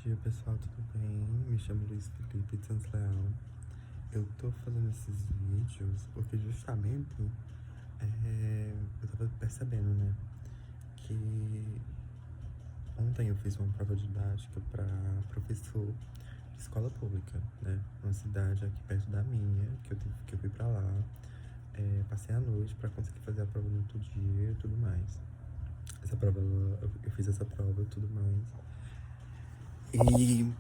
dia, pessoal, tudo bem? Me chamo Luiz Felipe de Santos Leal. Eu tô fazendo esses vídeos porque justamente eu tava percebendo, né, que ontem eu fiz uma prova didática para professor de escola pública, né, uma cidade aqui perto da minha, que eu fui pra lá, passei a noite para conseguir fazer a prova no outro dia e tudo mais. Essa prova, eu fiz essa prova e tudo mais. E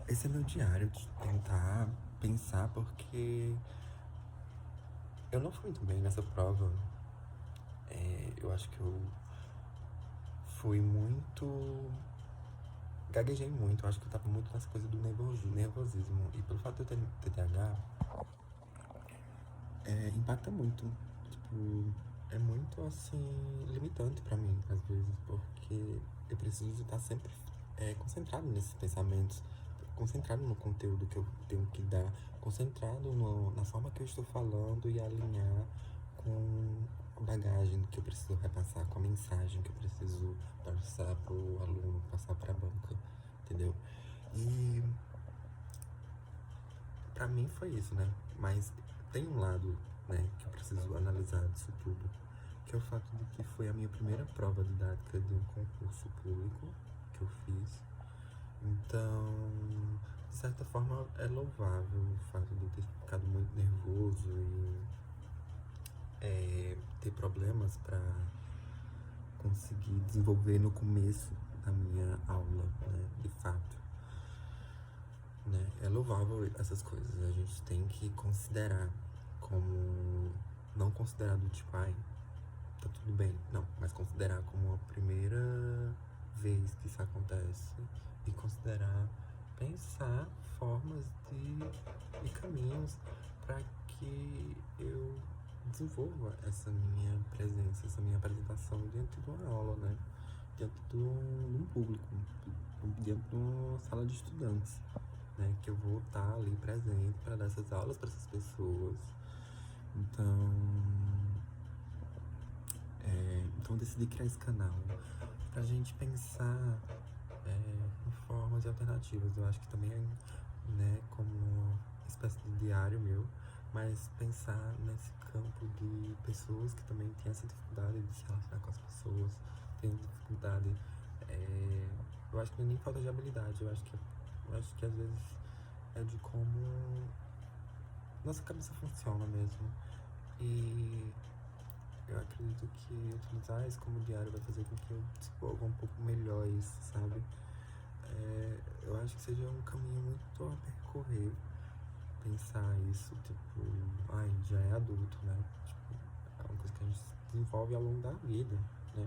esse é meu diário de tentar pensar, porque eu não fui muito bem nessa prova. Eu acho que eu fui muito. Gaguejei muito, eu acho que eu tava muito nessa coisa do nervosismo. E pelo fato de eu ter TDAH, impacta muito. Tipo, é muito assim, limitante pra mim, às vezes, porque eu preciso estar sempre concentrado nesses pensamentos, concentrado no conteúdo que eu tenho que dar, concentrado na forma que eu estou falando e alinhar com a bagagem que eu preciso repassar, com a mensagem que eu preciso passar pro aluno, passar pra banca, entendeu? E pra mim foi isso, né? Mas tem um lado, né, que eu preciso analisar disso tudo, que é o fato de que foi a minha primeira prova didática de um concurso público que eu fiz. Então, de certa forma, é louvável o fato de eu ter ficado muito nervoso e ter problemas para conseguir desenvolver no começo da minha aula, né, de fato. Né? É louvável essas coisas, a gente tem que considerar como, não considerar do tipo, ai, tá tudo bem, não, mas considerar como a primeira vez que isso acontece e considerar, pensar formas e caminhos para que eu desenvolva essa minha presença, essa minha apresentação diante de uma aula, né? Diante de um público, diante de uma sala de estudantes, né? Que eu vou estar ali presente para dar essas aulas para essas pessoas. Então eu decidi criar esse canal pra gente pensar em formas e alternativas. Eu acho que também né, como uma espécie de diário meu, mas pensar nesse campo de pessoas que também têm essa dificuldade de se relacionar com as pessoas, têm dificuldade, eu acho que não é nem falta de habilidade, eu acho que às vezes é de como nossa cabeça funciona mesmo. E eu acredito que utilizar isso como diário vai fazer com que eu desenvolva um pouco melhor isso, sabe? Eu acho que seja um caminho muito a percorrer, pensar isso, tipo, ai, já é adulto, né? Tipo, é uma coisa que a gente desenvolve ao longo da vida, né?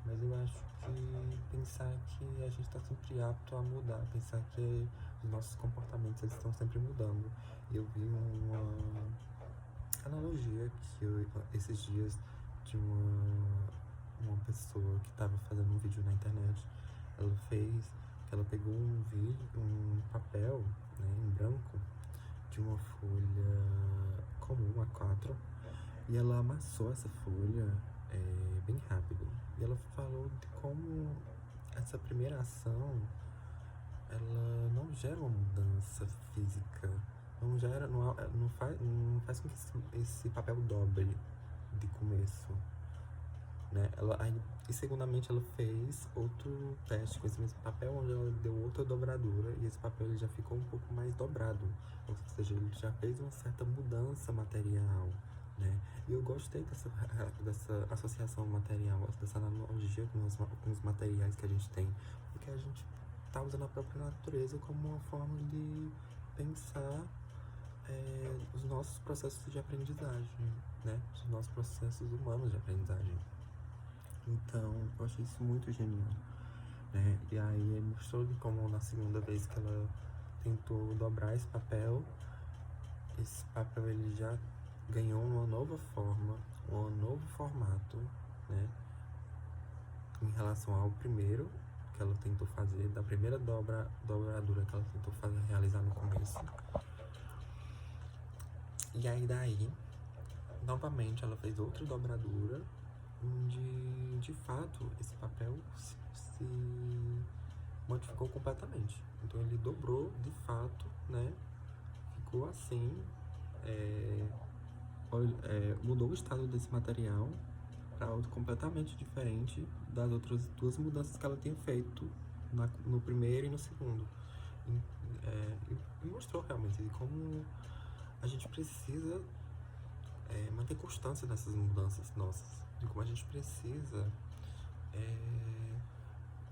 Mas eu acho que pensar que a gente tá sempre apto a mudar, pensar que os nossos comportamentos eles estão sempre mudando. Eu vi uma analogia que esses dias de uma pessoa que estava fazendo um vídeo na internet. Ela pegou um vídeo, um papel, né, em branco, de uma folha comum A4, e ela amassou essa folha bem rápido. E ela falou de como essa primeira ação, ela não gera uma mudança física, não faz com que esse papel dobre de começo, né? E segundamente ela fez outro teste com esse mesmo papel, onde ela deu outra dobradura e esse papel ele já ficou um pouco mais dobrado, ou seja, ele já fez uma certa mudança material, né? E eu gostei dessa associação material, dessa analogia com os materiais que a gente tem, porque a gente tá usando a própria natureza como uma forma de pensar os nossos processos de aprendizagem, né? Os nossos processos humanos de aprendizagem. Então, eu achei isso muito genial, né? E aí mostrou de como na segunda vez que ela tentou dobrar esse papel ele já ganhou uma nova forma, um novo formato, né? Em relação ao primeiro que ela tentou fazer, da primeira dobradura que ela tentou realizar no começo. E aí daí, novamente ela fez outra dobradura, onde de fato esse papel se modificou completamente. Então ele dobrou de fato, né? Ficou assim, mudou o estado desse material para outro completamente diferente das outras duas mudanças que ela tinha feito no primeiro e no segundo. E mostrou realmente como a gente precisa manter constância nessas mudanças nossas, de como a gente precisa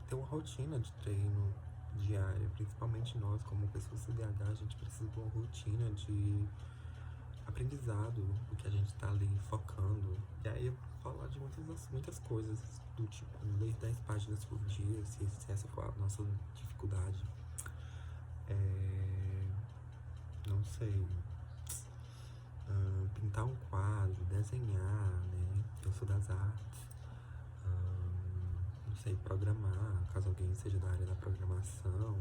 ter uma rotina de treino diária, principalmente nós como pessoas CDH, a gente precisa de uma rotina de aprendizado do que a gente tá ali focando. E aí eu vou falar de muitas coisas, do tipo, ler 10 páginas por dia, se essa for a nossa dificuldade. Não sei, pintar um quadro, desenhar, né? Eu sou das artes. Não sei, programar, caso alguém seja da área da programação.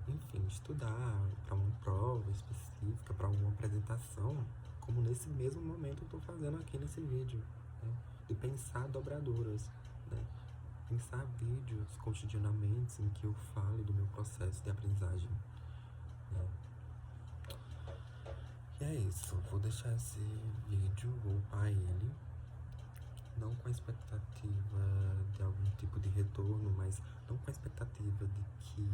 Enfim, estudar para uma prova específica, para uma apresentação, como nesse mesmo momento eu estou fazendo aqui nesse vídeo, né? De pensar dobraduras, né? Pensar vídeos cotidianamente em que eu falo do meu processo de aprendizagem, né? E é isso, vou deixar esse vídeo, vou upar ele, não com a expectativa de algum tipo de retorno, mas não com a expectativa de que,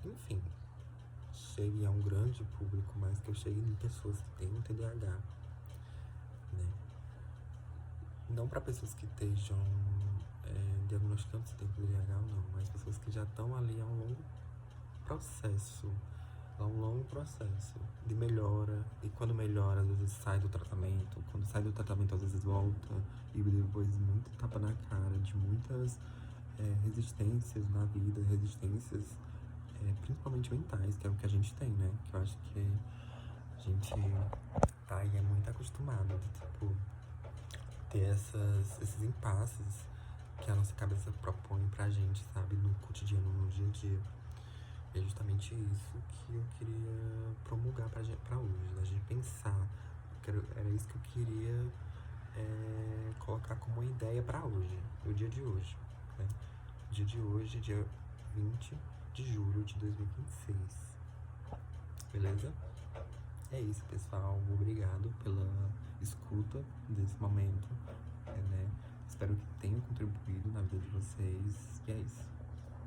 enfim, chegue a um grande público, mas que eu chegue em pessoas que têm um TDAH, né? Não para pessoas que estejam diagnosticando se tem TDAH ou não, mas pessoas que já estão ali a um longo processo de melhora, e quando melhora, às vezes sai do tratamento, quando sai do tratamento, às vezes volta, e depois muito tapa na cara de muitas resistências na vida, resistências principalmente mentais, que é o que a gente tem, né? Que eu acho que a gente tá aí muito acostumado de, tipo, ter esses impasses que a nossa cabeça propõe pra gente, sabe? No cotidiano, no dia a dia. E é justamente isso que eu queria promulgar pra hoje, da gente pensar. Era isso que eu queria colocar como uma ideia pra hoje, no dia de hoje, né? Dia de hoje, dia 20 de julho de 2026. Beleza? É isso, pessoal. Obrigado pela escuta desse momento, né? Espero que tenha contribuído na vida de vocês. E é isso.